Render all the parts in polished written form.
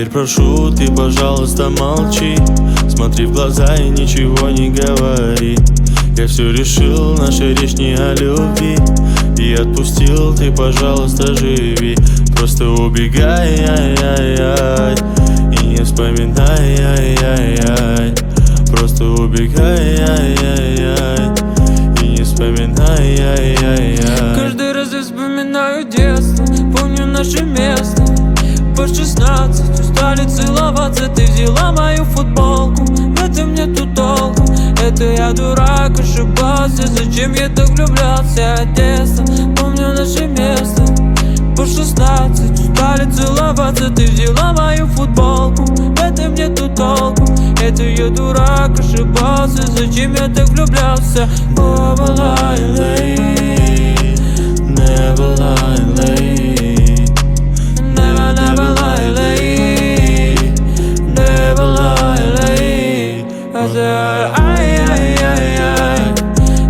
Теперь прошу, ты, пожалуйста, молчи. Смотри в глаза и ничего не говори. Я все решил, наша речь не о любви. И отпустил, ты, пожалуйста, живи. Просто убегай, ай-яй-яй, и не вспоминай, ай-яй-яй. Просто убегай, ай-яй-яй, и не вспоминай, ай-яй-яй. Каждый раз я вспоминаю детство, помню наше место. По 16 устали целоваться, ты взяла мою футболку. В этом нету толку, это я дурак, ошибался. Зачем я так влюблялся от детства? Помню наше место. По 16 устали целоваться, ты взяла мою футболку. В этом нету толку, это я дурак, ошибался. Зачем я так влюблялся? Never lie late, never lie late, Never lie late, never lie late. I said, ay, ay, ay, ay.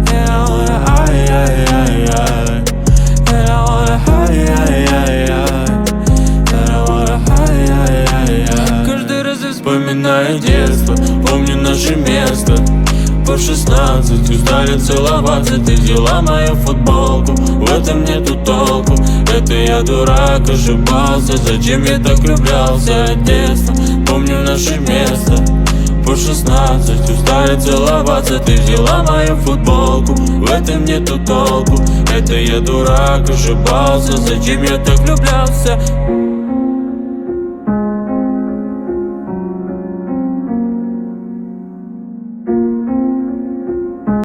And I wanna, ay, ay, ay, ay. And I wanna, ay, ay, ay, ay. And I wanna, ay, ay, ay, ay. Каждый раз я Вспоминаю детство, помню наше место. По 16 устали целоваться, ты взяла мою футболку. В этом нету толку, это я дурак, ошибался. Зачем я так влюблялся от детства? Помню наше место. По 16 устали целоваться, ты взяла мою футболку. В этом нету толку, это я дурак, ошибался. Зачем я так влюблялся?